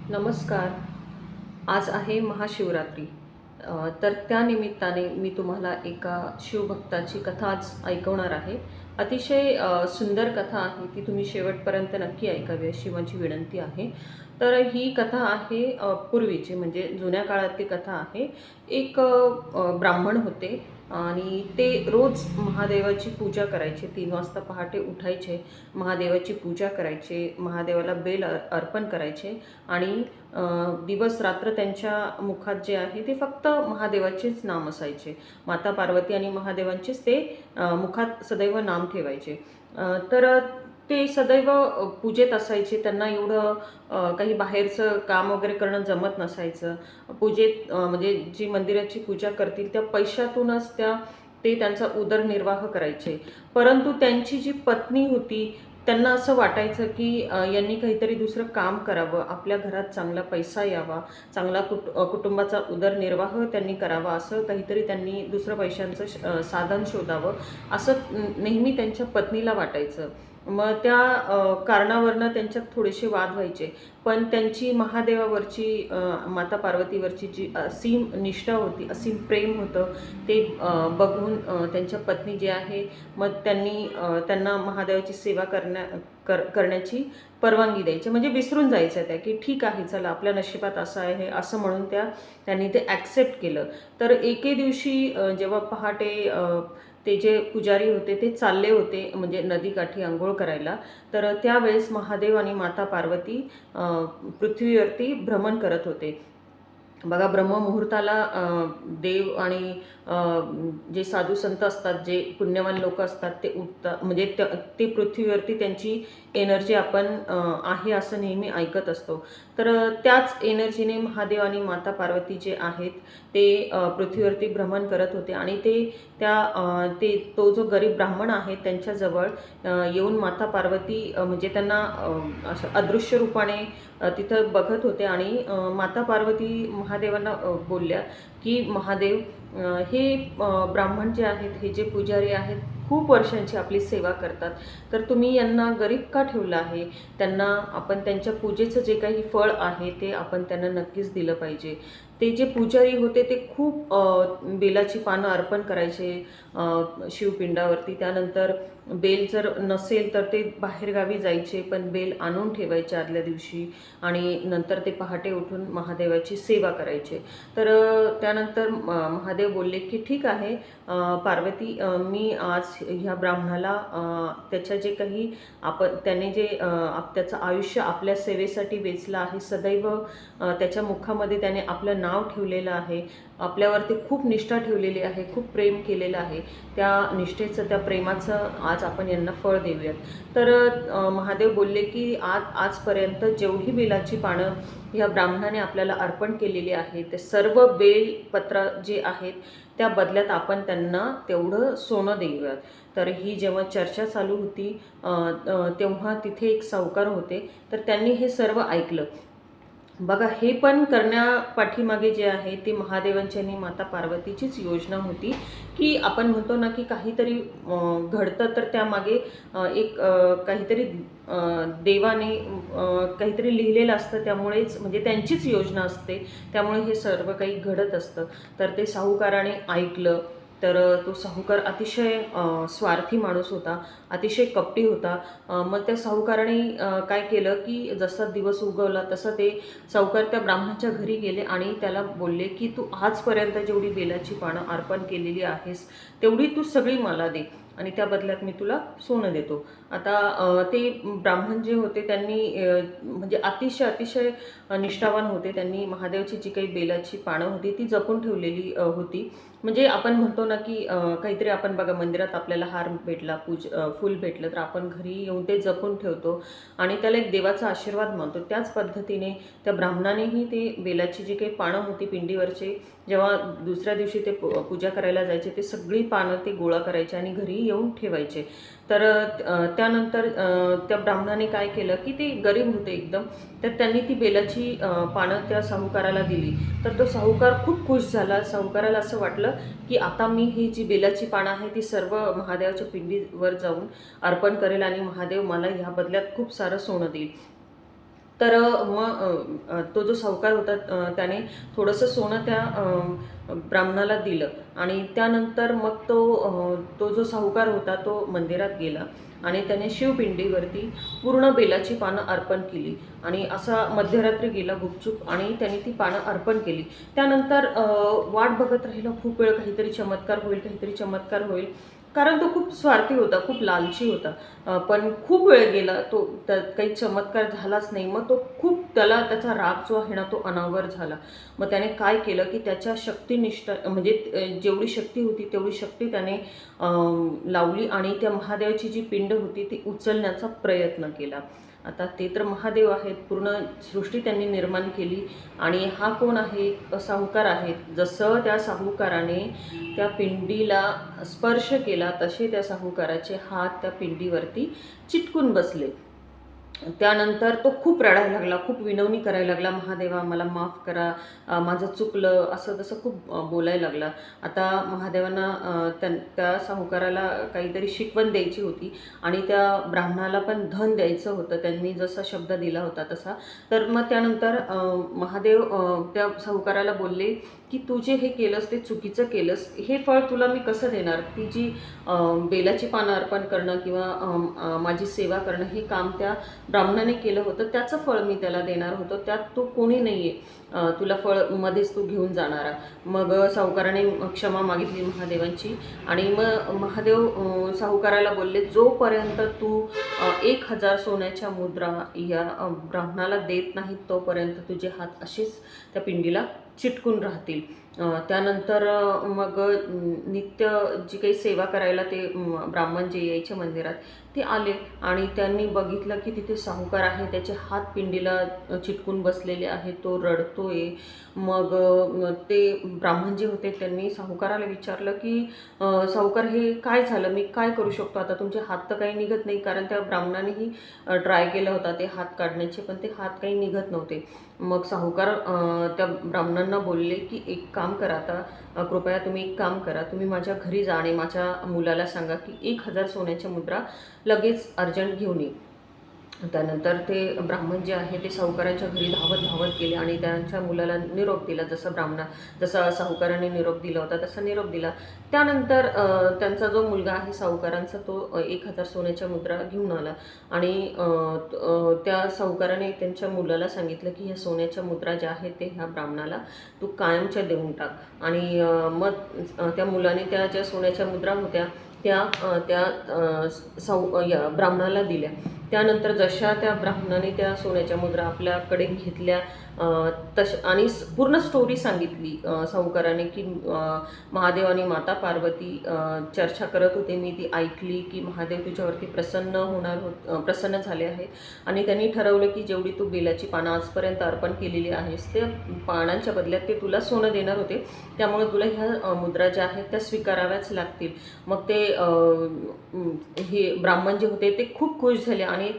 नमस्कार. आज आहे महाशिवरात्री. तर त्या निमित्ताने मी तुम्हाला एका शिवभक्ताची कथा आज ऐकवणार आहे. अतिशय सुंदर कथा आहे. ती तुम्ही शेवटपर्यंत नक्की ऐकावी अशी माझी विनंती आहे. तर ही कथा आहे पूर्वीची म्हणजे जुन्या काळातली कथा आहे. एक ब्राह्मण होते आणि ते रोज महादेवाची पूजा करायचे. 3 वाजता पहाटे उठायचे, महादेवाची पूजा करायचे, महादेवाला बेल अर्पण करायचे आणि दिवस रात्र त्यांच्या मुखात जे आहे ते फक्त महादेवाचेच नाम असायचे. माता पार्वती आणि महादेवांचेच ते मुखात सदैव नाम ठेवायचे. तर ते सदैव पूजेत असायचे. त्यांना एवढं काही बाहेरचं काम वगैरे करणं जमत नसायचं. पूजेत म्हणजे जी मंदिराची पूजा करतील त्या पैशातूनच ते त्यांचा उदरनिर्वाह करायचे. परंतु त्यांची जी पत्नी होती त्यांना असं वाटायचं की यांनी काहीतरी दुसरं काम करावं, आपल्या घरात चांगला पैसा यावा, चांगला कुटुंबाचा उदरनिर्वाह त्यांनी करावा, असं काहीतरी त्यांनी दुसरं पैशांचं साधन शोधावं, असं नेहमी त्यांच्या पत्नीला वाटायचं. मग त्या कारणावरनं त्यांच्यात थोडेसे वाद व्हायचे. पण त्यांची महादेवावरची माता पार्वतीवरची जी असीम निष्ठा होती, असीम प्रेम होतं, ते बघून त्यांच्या पत्नी जे आहे मग त्यांना महादेवाची सेवा करण्याची परवानगी द्यायची. म्हणजे विसरून जायचं त्या, की ठीक आहे चला आपल्या नशिबात असं आहे असं म्हणून त्यांनी ते ॲक्सेप्ट केलं. तर एके दिवशी जेव्हा पहाटे ते जे पुजारी होते ते चालले होते म्हणजे नदीकाठी अंघोळ करायला. तर त्यावेळेस महादेव आणि माता पार्वती पृथ्वीवरती भ्रमण करत होते. बघा ब्रह्ममुहूर्ताला देव आणि जे साधू संत असतात, जे पुण्यवान लोक असतात ते उठतात. म्हणजे ते पृथ्वीवरती त्यांची एनर्जी आपण आहे असं नेहमी ऐकत असतो. तर त्याच एनर्जीने महादेव आणि माता पार्वती जे आहेत ते पृथ्वीवरती भ्रमण करत होते आणि तो जो गरीब ब्राह्मण आहे त्यांच्याजवळ येऊन माता पार्वती म्हणजे त्यांना असं अदृश्य रूपाने तिथं बघत होते आणि माता पार्वती महादेवांना बोलल्या की महादेव, हे ब्राह्मण जे आहेत, हे जे पुजारी आहेत खूप वर्षांची आपली सेवा करतात, तर तुम्ही यांना गरीब का ठेवलं आहे? आपण त्यांच्या पूजेचं जे काही फळ आहे ते आपण त्यांना नक्कीच दिलं पाहिजे. ते जे पुजारी होते ते खूप बेलाची पानं अर्पण करायचे शिवपिंडावरती. त्यानंतर बेल जर नसेल तर ते बाहेरगावी जायचे, पण बेल आणून ठेवायचे आदल्या दिवशी आणि नंतर ते पहाटे उठून महादेवाची सेवा करायचे. तर त्यानंतर महादेव बोलले की ठीक आहे पार्वती, मी आज ह्या ब्राह्मणाला त्याच्या जे काही त्याने जे त्याचं आयुष्य आपल्या सेवेसाठी वेचलं आहे, सदैव त्याच्या मुखामध्ये त्याने आपलं नाव ठेवलेलं आहे, आपल्यावरती खूप निष्ठा ठेवलेली आहे, खूप प्रेम केलेलं आहे, त्या निष्ठेचं त्या प्रेमाचं आज आपण यांना फळ देऊयात. तर महादेव बोलले की आजपर्यंत जेवढी बेलाची पानं ह्या ब्राह्मणाने आपल्याला अर्पण केलेली आहे ते सर्व बेलपत्र जे आहेत त्या बदल्यात आपण त्यांना तेवढं सोनं देऊयात. तर ही जेव्हा चर्चा चालू होती तेव्हा तिथे एक सावकार होते. तर त्यांनी हे सर्व ऐकलं. बघा हे पण करण्यापाठीमागे जे आहे ते महादेवांची आणि माता पार्वतीचीच योजना होती, की आपण म्हणतो ना की काहीतरी घडतं तर त्यामागे काहीतरी देवाने काहीतरी लिहिलेलं असतं, त्यामुळेच म्हणजे त्यांचीच योजना असते, त्यामुळे हे सर्व काही घडत असतं. तर ते साहुकाराने ऐकलं. तर तो साहुकार अतिशय स्वार्थी माणूस होता, अतिशय कपटी होता. मग त्या साहुकाराने काय केलं की जसा दिवस उगवला तसं ते साहुकार त्या ब्राह्मणाच्या घरी गेले आणि त्याला बोलले की तू आजपर्यंत जेवढी बेलाची पानं अर्पण केलेली आहेस तेवढी तू सगळी मला दे आणि त्या बदल्यात मी तुला सोनं देतो. आता ते ब्राह्मण जे होते त्यांनी म्हणजे अतिशय अतिशय निष्ठावान होते. त्यांनी महादेवाची जी काही बेलाची पानं होती ती जपून ठेवलेली होती. म्हणजे आपण म्हणतो ना की काहीतरी आपण बघा मंदिरात आपल्याला हार भेटला, फूल भेटलं तर आपण घरी येऊन ते जपून ठेवतो आणि त्याला एक देवाचा आशीर्वाद मानतो. त्याच पद्धतीने त्या ब्राह्मणानेही ते बेलाची जी काही पानं होती पिंडीवरचे, जेव्हा दुसऱ्या दिवशी ते पूजा करायला जायचे ते सगळी पानं ते गोळा करायचे आणि घरी येऊन ठेवायचे. तर त्यानंतर त्या ब्राह्मणाने काय केलं की ते गरीब होते एकदम, तर त्यांनी ती बेलाची पानं त्या साहुकाराला दिली. तर तो साहुकार खूप खुश झाला. साहुकाराला असं वाटलं की आता मी ही जी बेलाची पानं आहे ती सर्व महादेवाच्या पिंडीवर जाऊन अर्पण करेल आणि महादेव मला ह्या बदल्यात खूप सारं सोनं देईल. तर तो जो सावकार होता त्याने थोडंसं सोनं त्या ब्राह्मणाला दिलं आणि त्यानंतर मग तो जो सावकार होता तो मंदिरात गेला आणि त्याने शिवपिंडीवरती पूर्ण बेलाची पानं अर्पण केली आणि असा मध्यरात्री गेला गुपचूप आणि त्याने ती पानं अर्पण केली. त्यानंतर वाट बघत राहिला खूप वेळ, काहीतरी चमत्कार होईल, काहीतरी चमत्कार होईल. कारण तो खूप स्वार्थी होता, खूप लालची होता. पण खूप वेळ गेला, त्यात काही चमत्कार झालाच नाही. मग तो खूप त्याचा राग जो आहे ना तो अनावर झाला. मग त्याने काय केलं की त्याच्या शक्तिनिष्ठ म्हणजे जेवढी शक्ती होती तेवढी शक्ती त्याने लावली आणि त्या महादेवाची जी पिंड होती ती उचलण्याचा प्रयत्न केला. आता ते तर महादेव आहेत, पूर्ण सृष्टी त्यांनी निर्माण केली आणि हा कोण आहे? साहुकार आहेत. जसं त्या साहुकाराने त्या पिंडीला स्पर्श केला तसे त्या साहुकाराचे हात त्या पिंडीवरती चिटकून बसले. त्यानंतर तो खूप रडायला लागला, खूप विनवणी करायला लागला, महादेवा मला माफ करा, माझं चुकलं, असं तसं खूप बोलायला लागला. आता महादेवांना त्या साहुकाराला काहीतरी शिकवण द्यायची होती आणि त्या ब्राह्मणाला पण धन द्यायचं होतं, त्यांनी जसा शब्द दिला होता तसा. तर मग त्यानंतर महादेव त्या साहुकाराला बोलले की तू जे हे केलंस ते चुकीचं केलंस, हे फळ तुला मी कसं देणार? ती जी बेलाची पानं अर्पण करणं किंवा माझी सेवा करणं हे काम त्या ब्राह्मणाने केलं होतं, त्याचं फळ मी त्याला देणार होतो, त्यात तो कोणी नाही आहे, तुला फळ मध्येच तू घेऊन जाणारा. मग साहुकाराने क्षमा मागितली महादेवांची आणि मग महादेव साहुकाराला बोलले जोपर्यंत तू 1000 सोन्याच्या मुद्रा या ब्राह्मणाला देत नाहीत तोपर्यंत तुझे हात असेच त्या पिंडीला चिटकून राहतील. त्यानंतर मग नित्य जी काही सेवा करायला ते ब्राह्मण जे यायचे मंदिरात ते आले आणि त्यांनी बघितलं की तिथे साहुकार आहे, त्याचे हात पिंडीला चिटकून बसलेले आहेत, तो रडतोय. मग ते ब्राह्मण जे होते त्यांनी साहुकाराला विचारलं की साहुकार हे काय झालं, मी काय करू शकतो आता? तुमचे हात तर काही निघत नाही. कारण त्या ब्राह्मणानेही ट्राय केला होता ते हात काढण्याचे, पण ते हात काही निघत नव्हते. मग साहुकार त्या ब्राह्मणांना बोलले की एक काम करा, आता कृपया तुम्ही एक काम करा, तुम्ही माझ्या घरी जा आणि माझ्या मुलाला सांगा की 1000 सोन्याच्या मुद्रा लगेच अर्जंट घेऊन ये. त्यानंतर ते ब्राह्मण जे आहे ते साहुकारांच्या घरी धावत धावत गेले आणि त्यांच्या मुलाला निरोप दिला. जसा साहुकाराने निरोप दिला होता तसा निरोप दिला. त्यानंतर त्यांचा जो मुलगा आहे साहुकारांचा तो 1000 सोन्याच्या मुद्रा घेऊन आला आणि त्या साहुकाराने त्यांच्या मुलाला सांगितलं की ह्या सोन्याच्या मुद्रा ज्या आहेत ते ह्या ब्राह्मणाला तू कायमच्या देऊन टाक. आणि मग त्या मुलाने त्या ज्या सोन्याच्या मुद्रा होत्या त्या या ब्राह्मणाला दिल्या. त्यानंतर जशा त्या ब्राह्मणाने त्या सोन्याच्या मुद्रा आपल्याकडे घेतल्या आणि पूर्ण स्टोरी सांगितली साहुकाराने की महादेव आणि माता पार्वती चर्चा करत होते, मी ती ऐकली की महादेव तुझ्यावरती प्रसन्न झाले आहेत आणि त्यांनी ठरवलं की जेवढी तू बेलाची पानं आजपर्यंत अर्पण केलेली आहेस त्या पानांच्या बदल्यात ते तुला सोनं देणार होते, त्यामुळे तुला ह्या मुद्रा ज्या आहेत त्या स्वीकाराव्याच लागतील. मग ते हे ब्राह्मण जे होते ते खूप खुश झाले आणि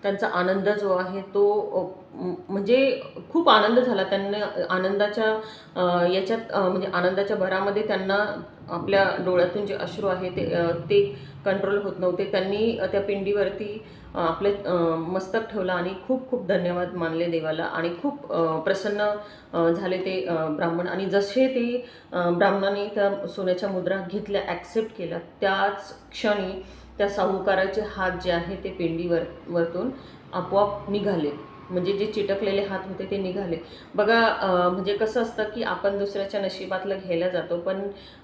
त्यांचा आनंद जो आहे तो म्हणजे खूप आनंद झाला. त्यांना आनंदाच्या म्हणजे आनंदाच्या भरामध्ये त्यांना आपल्या डोळ्यातून जे अश्रू आहे ते कंट्रोल होत नव्हते. त्यांनी त्या पिंडीवरती आपले मस्तक ठेवलं आणि खूप खूप धन्यवाद मानले देवाला आणि खूप प्रसन्न झाले ते ब्राह्मण. आणि जसे ते ब्राह्मणाने त्या सोन्याच्या मुद्रा घेतल्या, ॲक्सेप्ट केल्या, त्याच क्षणी त्या साहुकाराचे हात जे आहे ते पिंडीवरतून आपोआप निघाले. म्हणजे जे चिटकलेले हात होते ते निघाले. बघा म्हणजे कसं असतं की आपण दुसऱ्याच्या नशिबातलं घ्यायला जातो, पण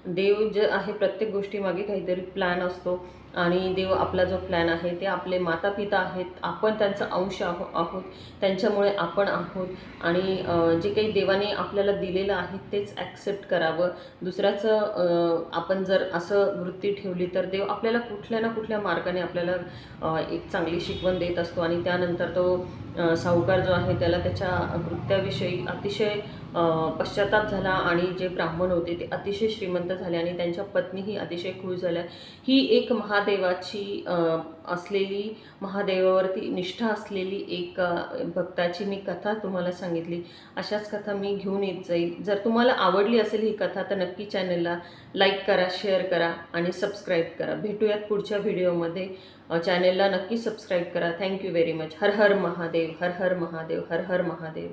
देव जे आहे प्रत्येक गोष्टीमागे काहीतरी प्लॅन असतो आणि देव आपला जो प्लॅन आहे ते आपले माता पिता आहेत, आपण त्यांचा अंश आहोत, त्यांच्यामुळे आपण आहोत आणि जे काही देवाने आपल्याला दिलेलं आहे तेच ॲक्सेप्ट करावं. दुसऱ्याचं आपण जर असं वृत्ती ठेवली तर देव आपल्याला कुठल्या ना कुठल्या मार्गाने आपल्याला एक चांगली शिकवण देत असतो. आणि त्यानंतर तो साहुकार जो आहे त्याला त्याच्या कृत्याविषयी अतिशय पश्चाताप झाला आणि जे ब्राह्मण होते ते अतिशय श्रीमंत झाले आणि त्यांच्या पत्नीही अतिशय खुश झाल्या. ही एक महादेवाची असलेली, महादेवावरती निष्ठा असलेली एक भक्ताची मी कथा तुम्हाला सांगितली. अशाच कथा मी घेऊन येत जाईल. जर तुम्हाला आवडली असेल ही कथा तर नक्की चॅनलला लाईक करा, शेअर करा आणि सबस्क्राईब करा. भेटूयात पुढच्या व्हिडिओमध्ये. चॅनलला नक्की सबस्क्राईब करा. Thank you very much. हर हर महादेव, हर हर महादेव, हर हर महादेव.